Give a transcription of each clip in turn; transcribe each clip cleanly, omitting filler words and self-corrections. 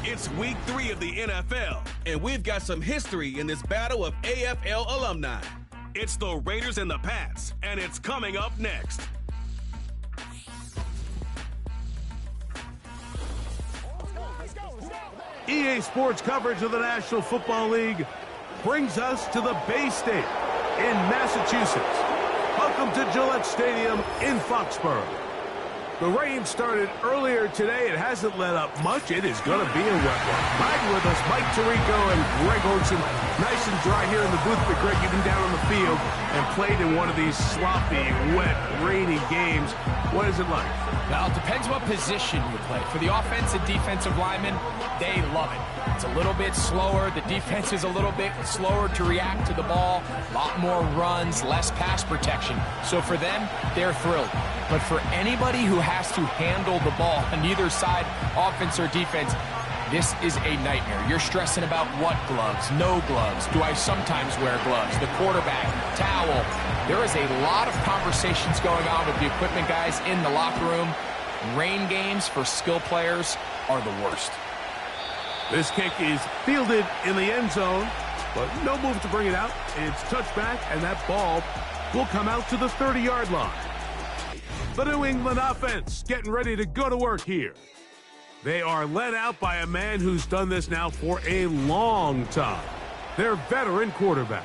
It's week 3 of the NFL, and we've got some history in this battle of AFL alumni. It's the Raiders and the Pats, and it's coming up next. EA Sports coverage of the National Football League brings us to the Bay State in Massachusetts. Welcome to Gillette Stadium in Foxborough. The rain started earlier today. It hasn't let up much. It is going to be a wet one. Riding with us, Mike Tirico and Greg Olson. Nice and dry here in the booth, but Greg, you've been down on the field and played in one of these sloppy, wet, rainy games. What is it like? Well, it depends what position you play. For the offensive defensive linemen, they love it. It's a little bit slower. The defense is a little bit slower to react to the ball. A lot more runs, less pass protection. So for them, they're thrilled. But for anybody who has to handle the ball on either side, offense or defense, this is a nightmare. You're stressing about what gloves, no gloves. Do I sometimes wear gloves? The quarterback, towel. There is a lot of conversations going on with the equipment guys in the locker room. Rain games for skill players are the worst. This kick is fielded in the end zone, but no move to bring it out. It's touchback, and that ball will come out to the 30-yard line. The New England offense getting ready to go to work here. They are led out by a man who's done this now for a long time. Their veteran quarterback.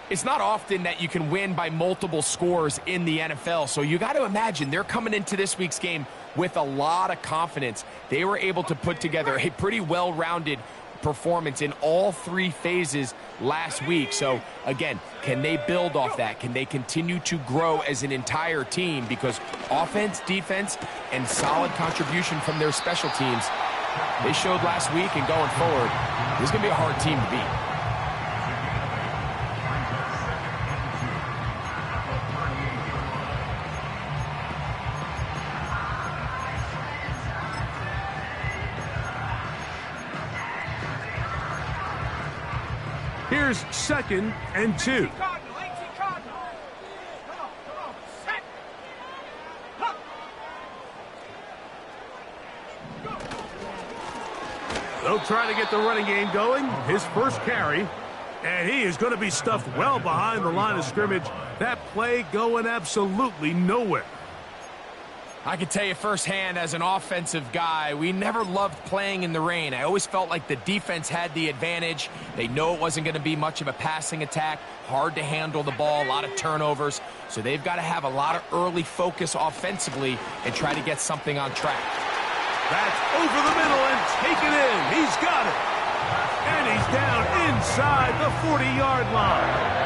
It's not often that you can win by multiple scores in the NFL, so you got to imagine they're coming into this week's game with a lot of confidence. They were able to put together a pretty well-rounded performance in all 3 phases last week. So, again, can they build off that? Can they continue to grow as an entire team? Because offense, defense, and solid contribution from their special teams, they showed last week, and going forward, this is going to be a hard team to beat. Here's 2nd and 2. They'll try to get the running game going. His first carry, and he is going to be stuffed well behind the line of scrimmage. That play going absolutely nowhere. I can tell you firsthand as an offensive guy, we never loved playing in the rain. I always felt like the defense had the advantage. They know it wasn't going to be much of a passing attack, hard to handle the ball, a lot of turnovers. So they've got to have a lot of early focus offensively and try to get something on track. That's over the middle and taken in. He's got it. And he's down inside the 40-yard line.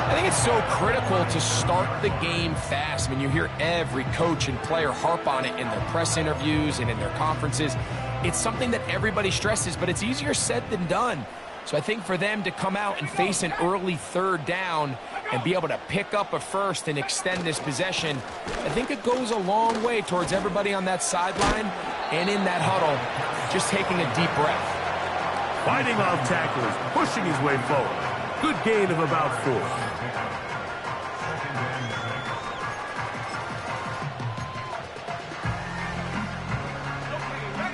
I think it's so critical to start the game fast. I mean, you hear every coach and player harp on it in their press interviews and in their conferences. It's something that everybody stresses, but it's easier said than done. So I think for them to come out and face an early 3rd down and be able to pick up a first and extend this possession, I think it goes a long way towards everybody on that sideline and in that huddle just taking a deep breath. Fighting off tacklers, pushing his way forward. Good gain of about 4.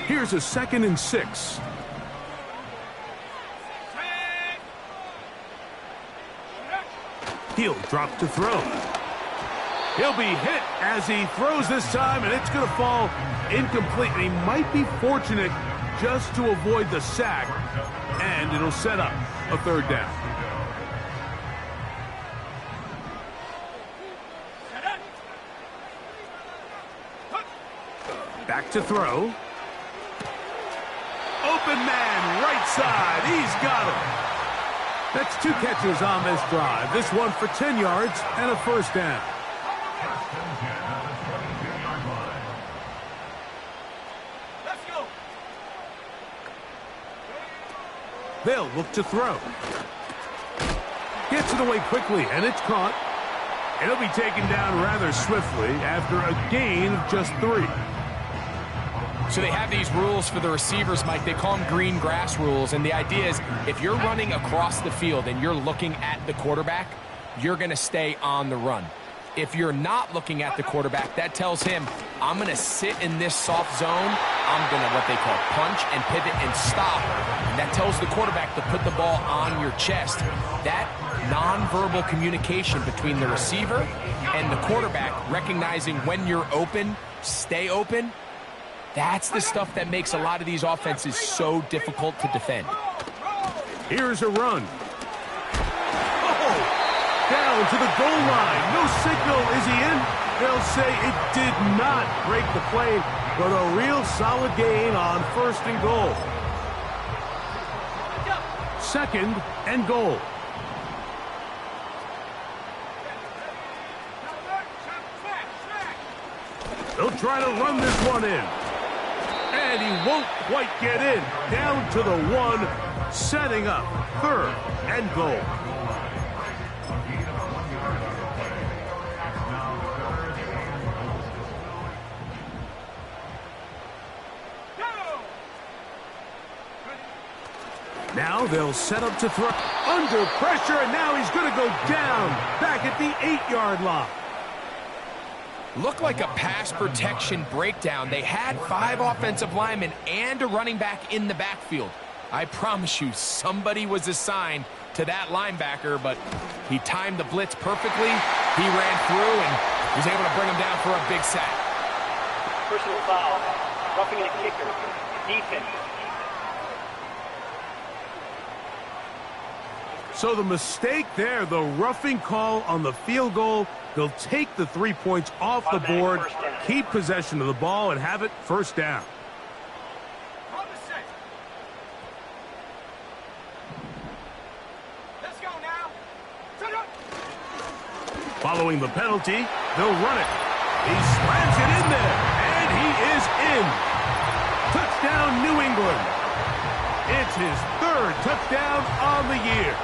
Here's a 2nd and 6. He'll drop to throw. He'll be hit as he throws this time, and it's going to fall incomplete. And he might be fortunate just to avoid the sack, and it'll set up a 3rd down. Back to throw. Open man, right side. He's got him. That's 2 catches on this drive. This one for 10 yards and a 1st down. Let's go. They'll look to throw. Gets it away quickly, and it's caught. It'll be taken down rather swiftly after a gain of just 3. So they have these rules for the receivers, Mike. They call them green grass rules. And the idea is if you're running across the field and you're looking at the quarterback, you're going to stay on the run. If you're not looking at the quarterback, that tells him, I'm going to sit in this soft zone. I'm going to, what they call, punch and pivot and stop. And that tells the quarterback to put the ball on your chest. That nonverbal communication between the receiver and the quarterback, recognizing when you're open, stay open, that's the stuff that makes a lot of these offenses so difficult to defend. Here's a run. Down to the goal line. No signal. Is he in? They'll say it did not break the play, but a real solid gain on 1st and goal. 2nd and goal. They'll try to run this one in. And he won't quite get in. Down to the 1, setting up 3rd and goal. Now they'll set up to throw. Under pressure, and now he's going to go down. Back at the 8-yard line. Looked like a pass protection breakdown. They had 5 offensive linemen and a running back in the backfield. I promise you, somebody was assigned to that linebacker, but he timed the blitz perfectly. He ran through and was able to bring him down for a big sack. Personal foul. Roughing the kicker. Defense. So the mistake there, the roughing call on the field goal, they'll take the 3 points off the board, keep possession of the ball, and have it 1st down. Let's go now. Following the penalty, they'll run it. He slams it in there, and he is in. Touchdown, New England. It's his 3rd touchdown on the year.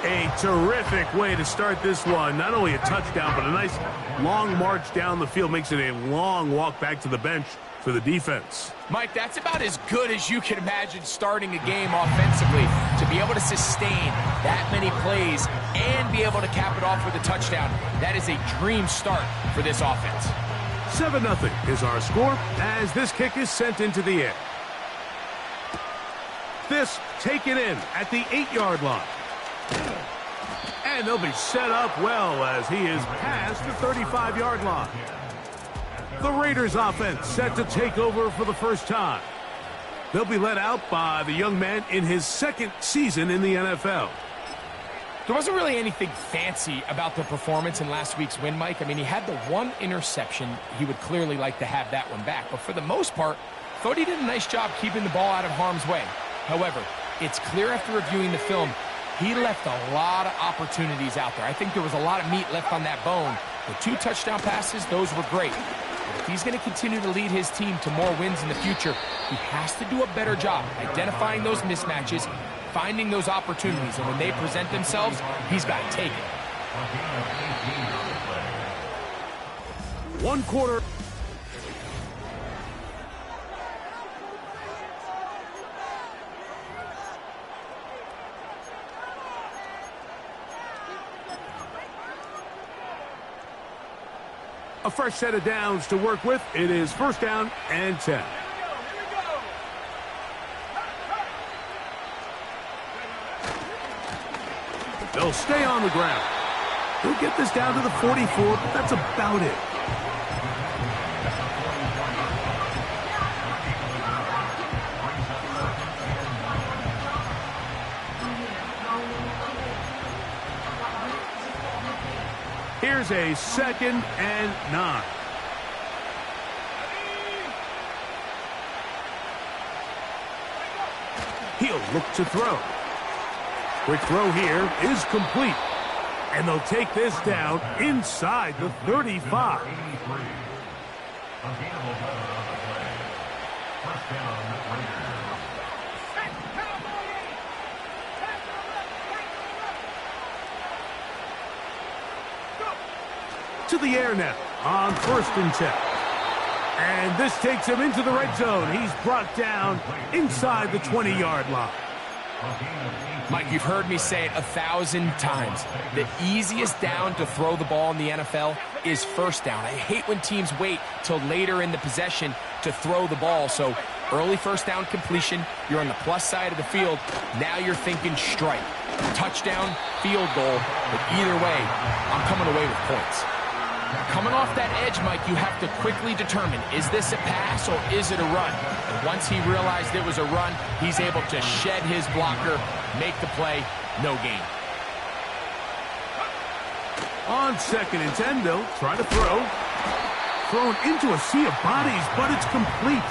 A terrific way to start this one. Not only a touchdown, but a nice long march down the field. Makes it a long walk back to the bench for the defense. Mike, that's about as good as you can imagine starting a game offensively. To be able to sustain that many plays and be able to cap it off with a touchdown, that is a dream start for this offense. 7-0 is our score as this kick is sent into the air. This taken in at the 8-yard line. And they'll be set up well as he is past the 35-yard line. The Raiders offense set to take over for the first time. They'll be led out by the young man in his 2nd season in the NFL. There wasn't really anything fancy about the performance in last week's win, Mike. I mean, he had the 1 interception. He would clearly like to have that one back. But for the most part, thought he did a nice job keeping the ball out of harm's way. However, it's clear after reviewing the film, he left a lot of opportunities out there. I think there was a lot of meat left on that bone. The 2 touchdown passes, those were great. But if he's going to continue to lead his team to more wins in the future, he has to do a better job identifying those mismatches, finding those opportunities, and when they present themselves, he's got to take it. 1 quarter. A fresh set of downs to work with. It is 1st down and 10. They'll stay on the ground. He'll get this down to the 44, but that's about it. Here's a 2nd and 9. He'll look to throw. Quick throw here is complete. And they'll take this down inside the 35. To the air now on 1st and 10. And this takes him into the red zone. He's brought down inside the 20-yard line. Mike, you've heard me say it 1,000 times. The easiest down to throw the ball in the NFL is first down. I hate when teams wait till later in the possession to throw the ball. So early first down completion, you're on the plus side of the field. Now you're thinking strike, touchdown, field goal. But either way, I'm coming away with points. Coming off that edge, Mike, you have to quickly determine, is this a pass or is it a run? And once he realized it was a run, he's able to shed his blocker, make the play, no gain. On 2nd and 10, they'll try to throw. Thrown into a sea of bodies, but it's complete.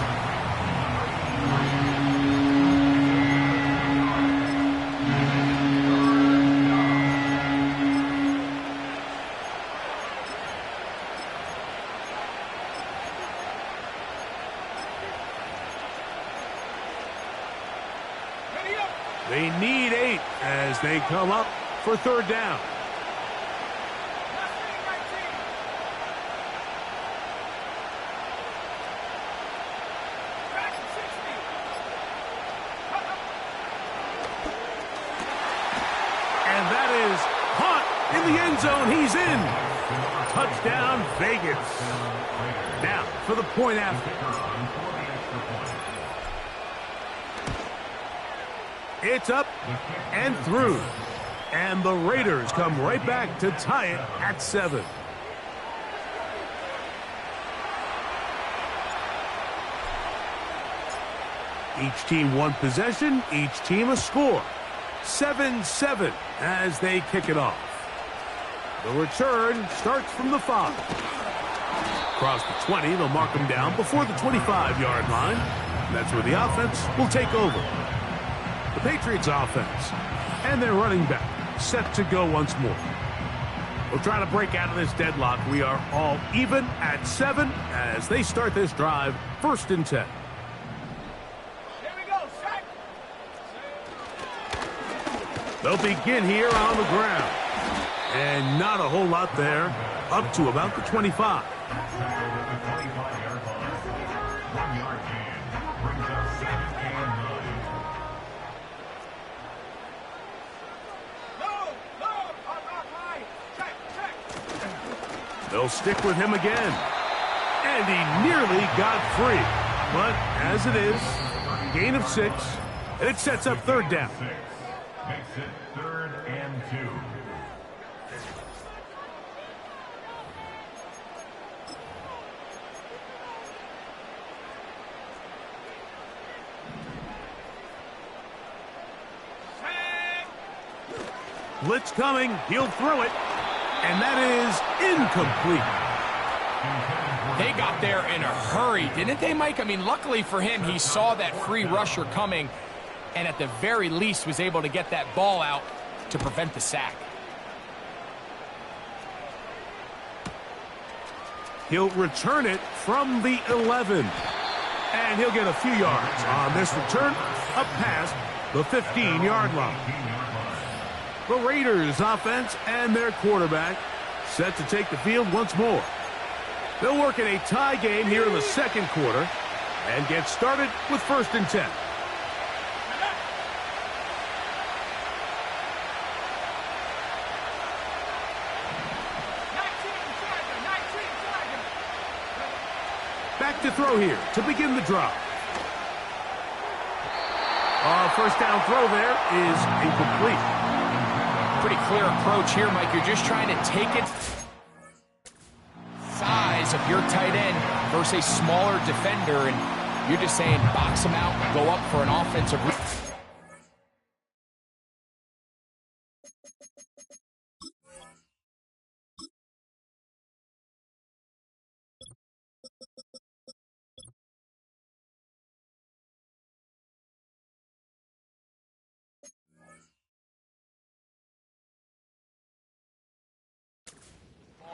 They need 8 as they come up for 3rd down. And that is caught in the end zone. He's in. Touchdown, Vegas. Now for the point after. It's up and through. And the Raiders come right back to tie it at 7. Each team one possession, each team a score. 7-7 as they kick it off. The return starts from the 5. Across the 20, they'll mark them down before the 25-yard line. That's where the offense will take over. The Patriots offense and their running back set to go once more. We'll try to break out of this deadlock. We are all even at 7 as they start this drive, 1st and 10. Here we go, set. They'll begin here on the ground. And not a whole lot there, up to about the 25. They'll stick with him again. And he nearly got free. But as it is, gain of 6, and it sets up 3rd down. Makes it 3rd and 2. Blitz coming. He'll throw it. And that is incomplete. They got there in a hurry, didn't they, Mike? I mean, luckily for him, he saw that free rusher coming and at the very least was able to get that ball out to prevent the sack. He'll return it from the 11. And he'll get a few yards on this return up past the 15-yard line. The Raiders offense and their quarterback set to take the field once more. They'll work in a tie game here in the 2nd quarter and get started with 1st and 10. Back to throw here to begin the drive. First down throw there is incomplete. Pretty clear approach here, Mike. You're just trying to take it. Size of your tight end versus a smaller defender, and you're just saying box him out, go up for an offensive.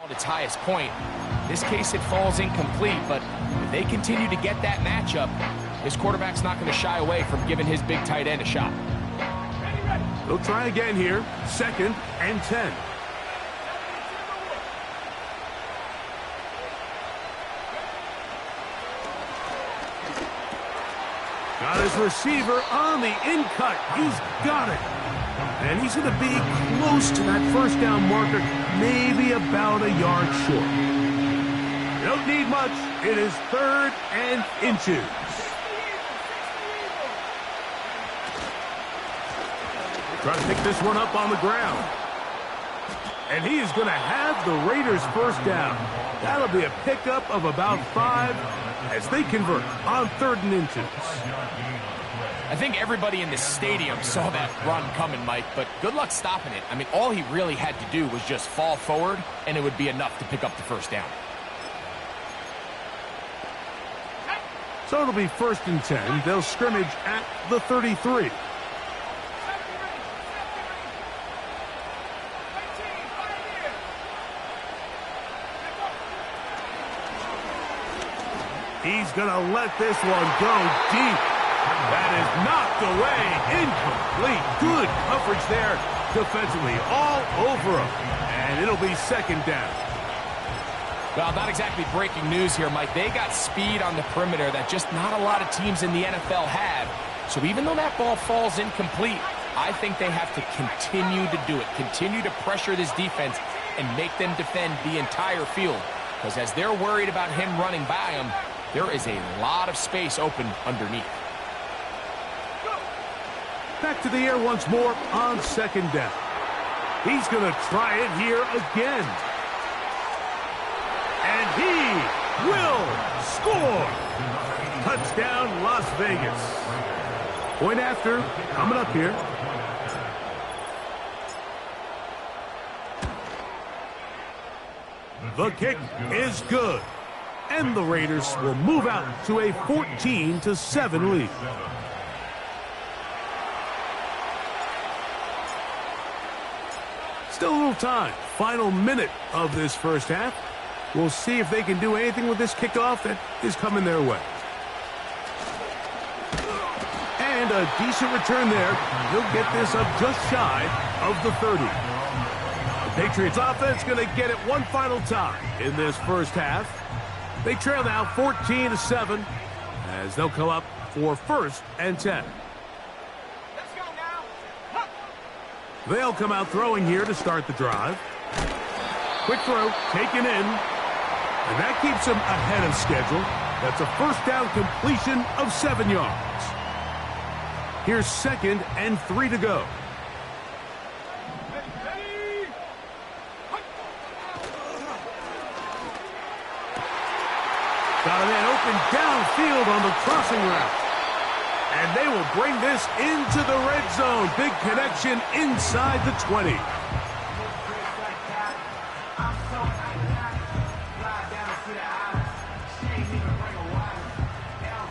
At its highest point. In this case, it falls incomplete, but if they continue to get that matchup, this quarterback's not going to shy away from giving his big tight end a shot. They'll try again here, 2nd and 10. Got his receiver on the in-cut. He's got it. And he's going to be close to that first down marker, maybe about a yard short. You don't need much. It is 3rd and inches. Trying to pick this one up on the ground. And he is going to have the Raiders first down. That'll be a pickup of about 5 as they convert on 3rd and inches. I think everybody in the stadium saw that run coming, Mike, but good luck stopping it. I mean, all he really had to do was just fall forward, and it would be enough to pick up the first down. So it'll be 1st and 10. They'll scrimmage at the 33. He's going to let this one go deep. That is knocked away. Incomplete. Good coverage there defensively. All over him. And it'll be 2nd down. Well, not exactly breaking news here, Mike. They got speed on the perimeter that just not a lot of teams in the NFL have. So even though that ball falls incomplete, I think they have to continue to do it. Continue to pressure this defense and make them defend the entire field. Because as they're worried about him running by them, there is a lot of space open underneath. Back to the air once more on 2nd down. He's going to try it here again. And he will score. Touchdown, Las Vegas. Point after, coming up here. The kick is good. And the Raiders will move out to a 14-7 lead. Still a little time. Final minute of this first half. We'll see if they can do anything with this kickoff that is coming their way. And a decent return there. He'll get this up just shy of the 30. The Patriots offense going to get it one final time in this first half. They trail now 14-7 as they'll come up for 1st and 10. Let's go now. They'll come out throwing here to start the drive. Quick throw, taken in. And that keeps them ahead of schedule. That's a 1st down completion of 7 yards. Here's 2nd and 3 to go. Got a man open downfield on the crossing route. And they will bring this into the red zone. Big connection inside the 20.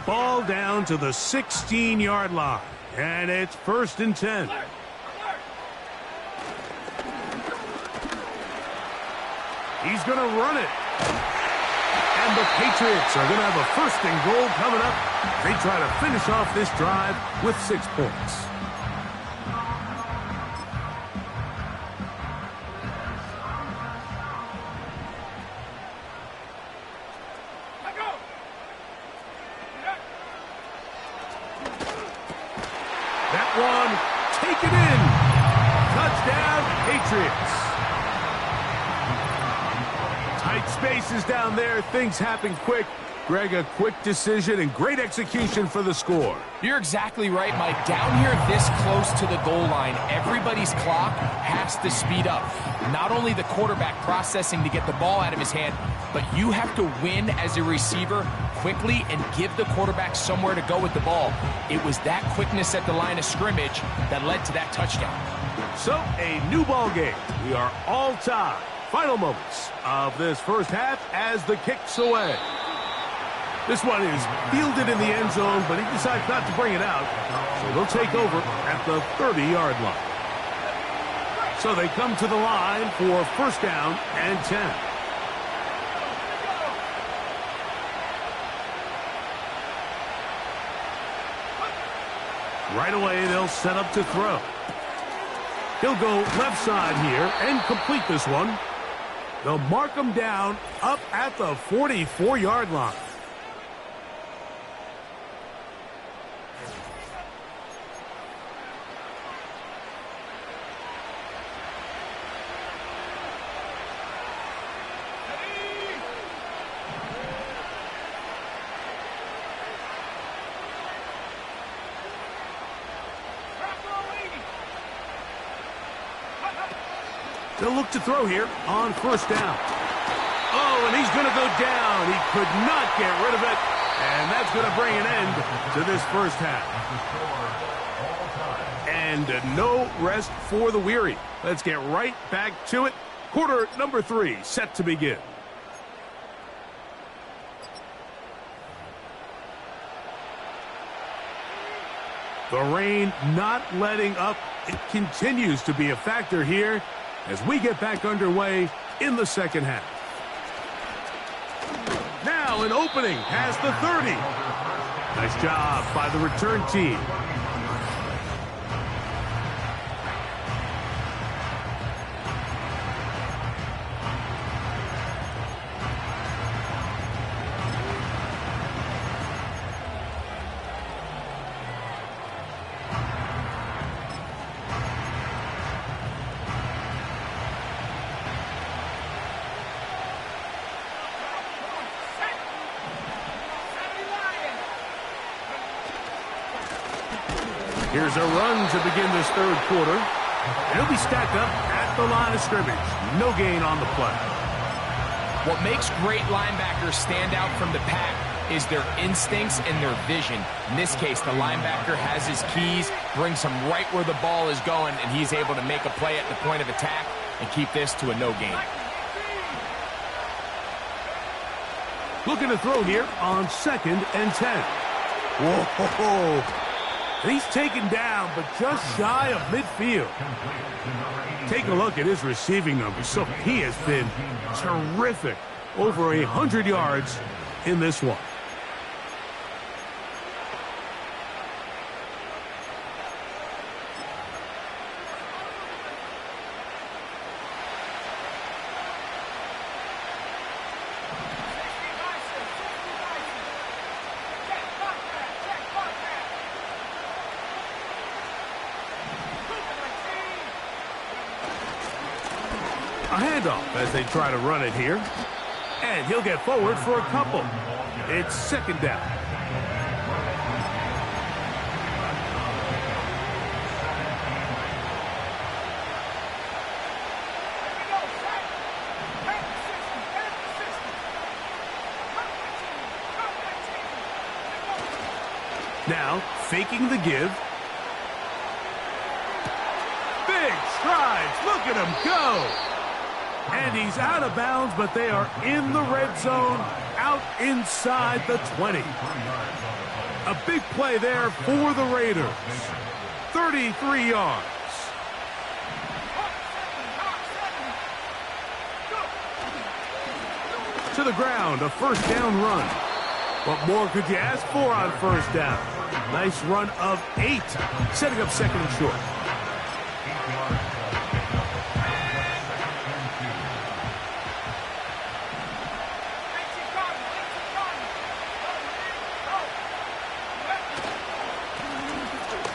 Ball down to the 16-yard line. And it's 1st and 10. He's going to run it. And the Patriots are going to have a 1st and goal coming up. They try to finish off this drive with 6 points. That one taken in. Touchdown, Patriots. Tight spaces down there. Things happen quick. Greg, a quick decision and great execution for the score. You're exactly right, Mike. Down here this close to the goal line, everybody's clock has to speed up. Not only the quarterback processing to get the ball out of his hand, but you have to win as a receiver quickly and give the quarterback somewhere to go with the ball. It was that quickness at the line of scrimmage that led to that touchdown. So, a new ball game. We are all tied. Final moments of this first half as the kick's away. This one is fielded in the end zone, but he decides not to bring it out. So they'll take over at the 30-yard line. So they come to the line for 1st down and 10. Right away, they'll set up to throw. He'll go left side here and complete this one. They'll mark him down up at the 44-yard line. They'll look to throw here on first down. Oh, and he's going to go down. He could not get rid of it. And that's going to bring an end to this first half. And no rest for the weary. Let's get right back to it. Quarter number 3 set to begin. The rain not letting up. It continues to be a factor here as we get back underway in the second half. Now an opening past the 30. Nice job by the return team. Here's a run to begin this third quarter. And he'll be stacked up at the line of scrimmage. No gain on the play. What makes great linebackers stand out from the pack is their instincts and their vision. In this case, the linebacker has his keys, brings him right where the ball is going, and he's able to make a play at the point of attack and keep this to a no gain. Looking to throw here on 2nd and 10. Whoa. And he's taken down, but just shy of midfield. Take a look at his receiving numbers. So he has been terrific. Over 100 yards in this one. A handoff as they try to run it here. And he'll get forward for a couple. It's 2nd down. Now, faking the give. Big strides. Look at him go. And he's out of bounds, but they are in the red zone, out inside the 20. A big play there for the Raiders. 33 yards. To the ground, a first down run. What more could you ask for on first down? Nice run of 8, setting up 2nd and short.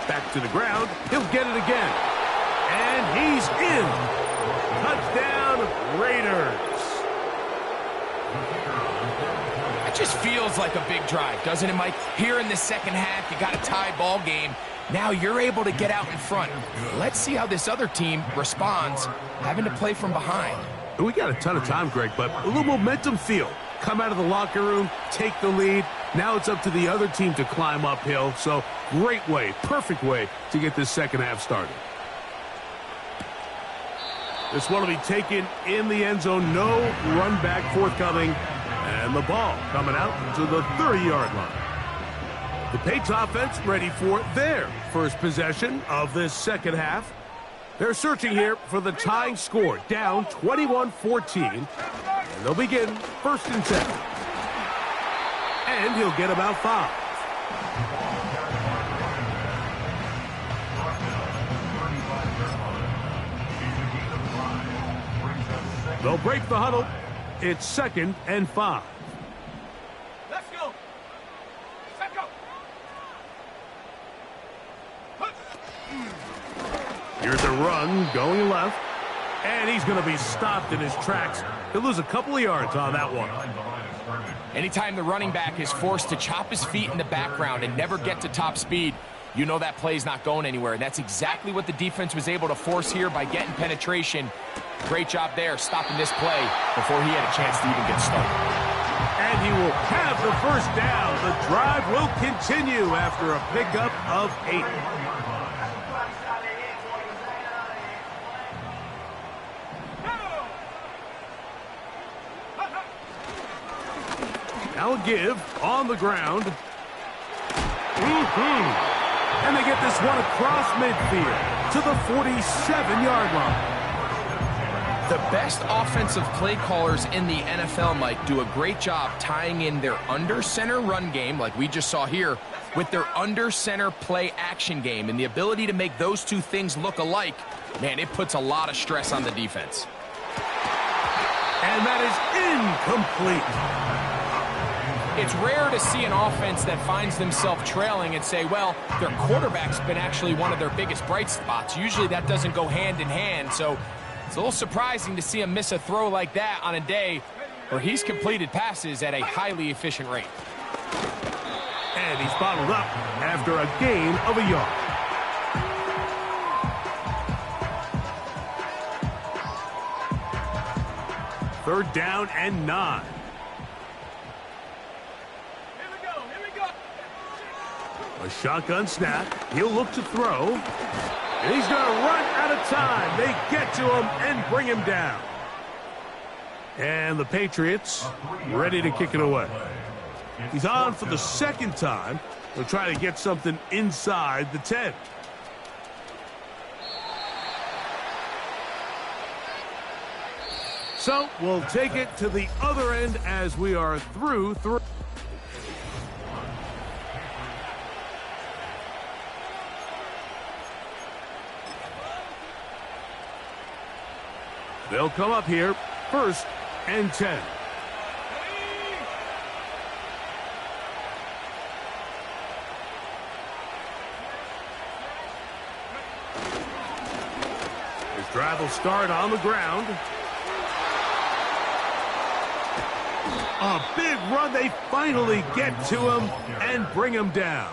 Back to the ground. He'll get it again. And he's in. Touchdown, Raiders. It just feels like a big drive, doesn't it, Mike? Here in the second half, you got a tie ball game. Now you're able to get out in front. Let's see how this other team responds, having to play from behind. We got a ton of time, Greg, but a little momentum feel. Come out of the locker room, take the lead. Now it's up to the other team to climb uphill. So great way, perfect way to get this second half started. This one will be taken in the end zone. No run back forthcoming. And the ball coming out to the 30-yard line. The Patriots offense ready for their first possession of this second half. They're searching here for the tying score, down 21-14. And they'll begin 1st and 10. And he'll get about 5. They'll break the huddle. It's 2nd and 5. Let's go. Let's go. Here's a run going left. And he's going to be stopped in his tracks. He'll lose a couple of yards on that one. Anytime the running back is forced to chop his feet in the background and never get to top speed, you know that play's not going anywhere. And that's exactly what the defense was able to force here by getting penetration. Great job there, stopping this play before he had a chance to even get started. And he will have the first down. The drive will continue after a pickup of 8. Now a give on the ground. And they get this one across midfield to the 47-yard line. The best offensive play callers in the NFL, Mike, do a great job tying in their under-center run game, like we just saw here, with their under-center play action game. And the ability to make those two things look alike, man, it puts a lot of stress on the defense. And that is incomplete. It's rare to see an offense that finds themselves trailing and say, well, their quarterback's been actually one of their biggest bright spots. Usually that doesn't go hand in hand, so it's a little surprising to see him miss a throw like that on a day where he's completed passes at a highly efficient rate. And he's bottled up after a gain of a yard. Third down and 9. A shotgun snap. He'll look to throw. And he's going to run out of time. They get to him and bring him down. And the Patriots ready to kick it away. He's on for the second time. They'll try to get something inside the 10. So we'll take it to the other end as we are through. They'll come up here, 1st and 10. His drive will start on the ground. A big run. They finally get to him and bring him down.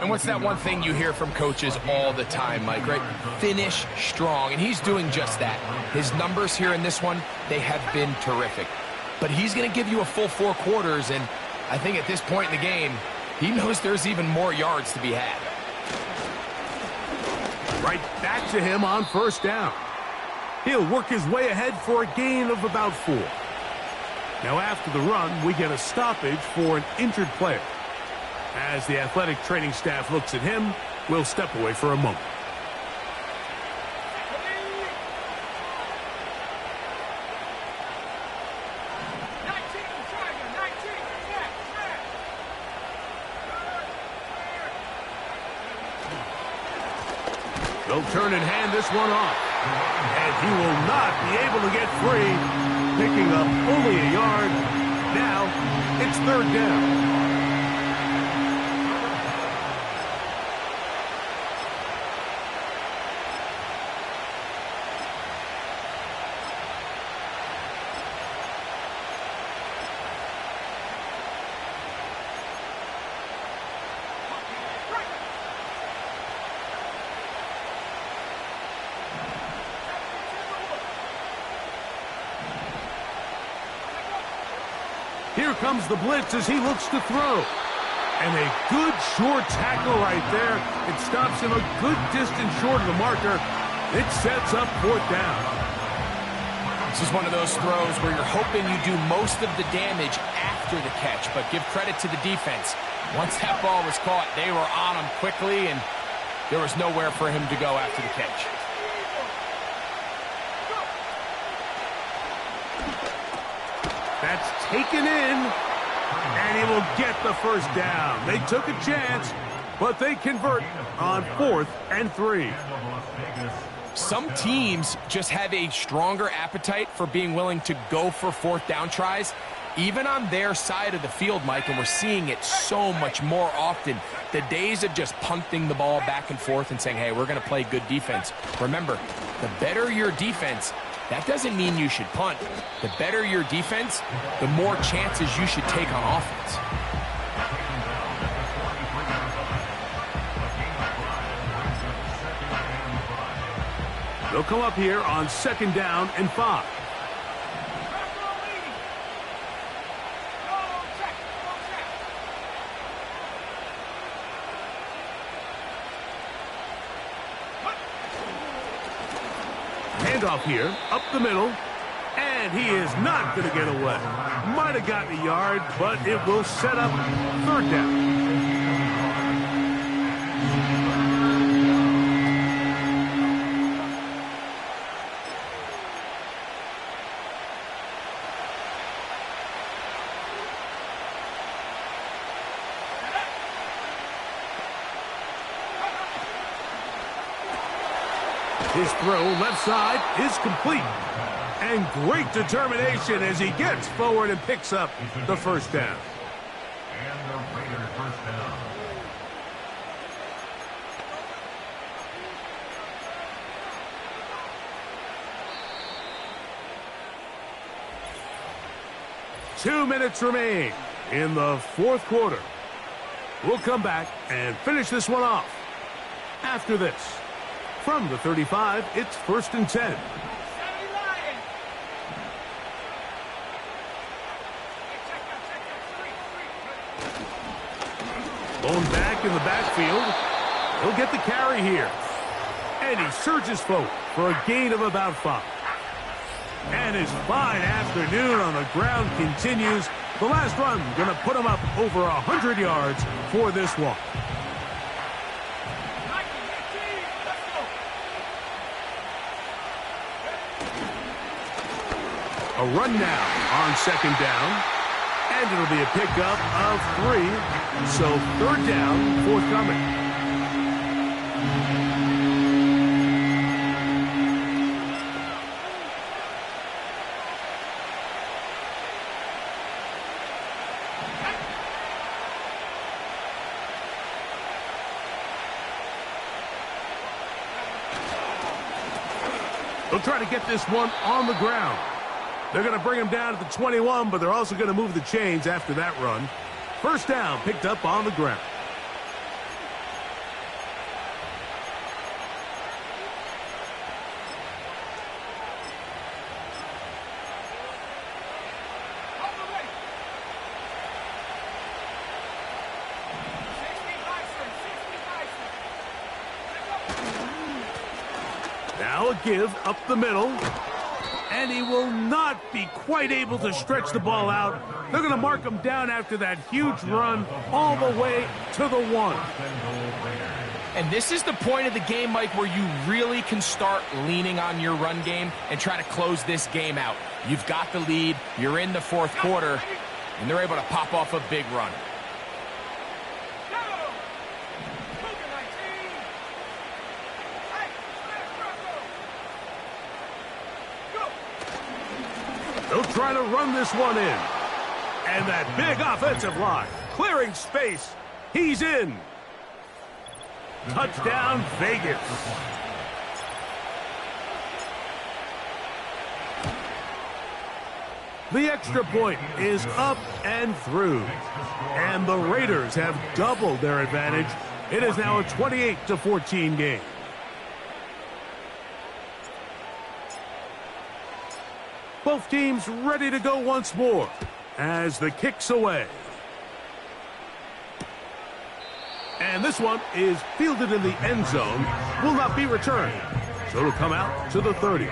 And what's that one thing you hear from coaches all the time, Mike, right? Finish strong, and he's doing just that. His numbers here in this one, they have been terrific. But he's going to give you a full 4 quarters, and I think at this point in the game, he knows there's even more yards to be had. Right back to him on 1st down. He'll work his way ahead for a gain of about 4. Now after the run, we get a stoppage for an injured player. As the athletic training staff looks at him, we'll step away for a moment. They'll turn and hand this one off. And he will not be able to get free, picking up only a yard. Now it's 3rd down. Here comes the blitz as he looks to throw. And a good short tackle right there. It stops him a good distance short of the marker. It sets up 4th down. This is one of those throws where you're hoping you do most of the damage after the catch, but give credit to the defense. Once that ball was caught, they were on him quickly, and there was nowhere for him to go after the catch. That's taken in, and he will get the 1st down. They took a chance, but they convert on 4th and 3. Some teams just have a stronger appetite for being willing to go for 4th down tries, even on their side of the field, Mike, and we're seeing it so much more often. The days of just punting the ball back and forth and saying, hey, we're going to play good defense. Remember, the better your defense, that doesn't mean you should punt. The better your defense, the more chances you should take on offense. They'll come up here on 2nd down and 5. Handoff here, up the middle, and he is not going to get away. Might have gotten a yard, but it will set up 3rd down. His throw left side is complete. And great determination as he gets forward and picks up the 1st down. And the Raiders first down. Two minutes remain in the 4th quarter. We'll come back and finish this one off after this. From the 35, it's 1st and 10. Going back in the backfield. He'll get the carry here. And he surges forward for a gain of about 5. And his fine afternoon on the ground continues. The last run going to put him up over 100 yards for this one. A run now on 2nd down. And it'll be a pickup of 3. So 3rd down, forthcoming. They'll try to get this one on the ground. They're going to bring him down to the 21, but they're also going to move the chains after that run. 1st down picked up on the ground. Now a give up the middle. And he will not be quite able to stretch the ball out. They're going to mark him down after that huge run all the way to the 1. And this is the point of the game, Mike, where you really can start leaning on your run game and try to close this game out. You've got the lead, you're in the 4th quarter, and they're able to pop off a big run. They'll try to run this one in. And that big offensive line clearing space. He's in. Touchdown, Vegas. The extra point is up and through. And the Raiders have doubled their advantage. It is now a 28-14 game. Both teams ready to go once more as the kick's away. And this one is fielded in the end zone, will not be returned. So it'll come out to the 30.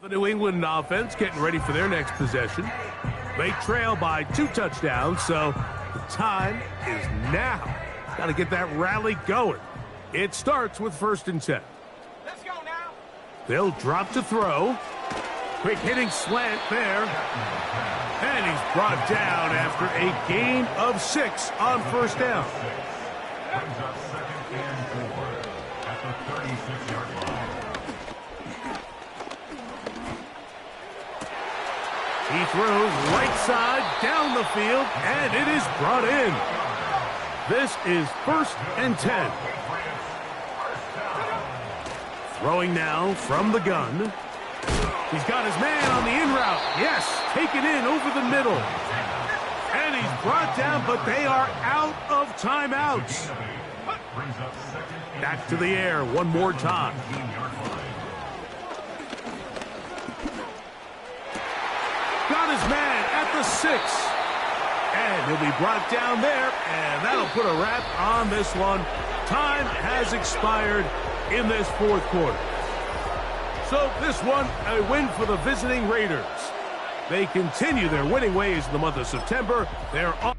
The New England offense getting ready for their next possession. They trail by 2 touchdowns, so the time is now. Got to get that rally going. It starts with 1st and 10. Let's go now. They'll drop to throw. Quick hitting slant there. And he's brought down after a gain of 6 on first down. Brings up 2nd and 4 at the 36-yard line. He throws right side down the field, and it is brought in. This is 1st and 10. Throwing now from the gun. He's got his man on the in route. Yes, taken in over the middle. And he's brought down, but they are out of timeouts. Back to the air one more time. Got his man at the 6. And he'll be brought down there, and that'll put a wrap on this one. Time has expired in this 4th quarter. So this one, a win for the visiting Raiders. They continue their winning ways in the month of September. They're on.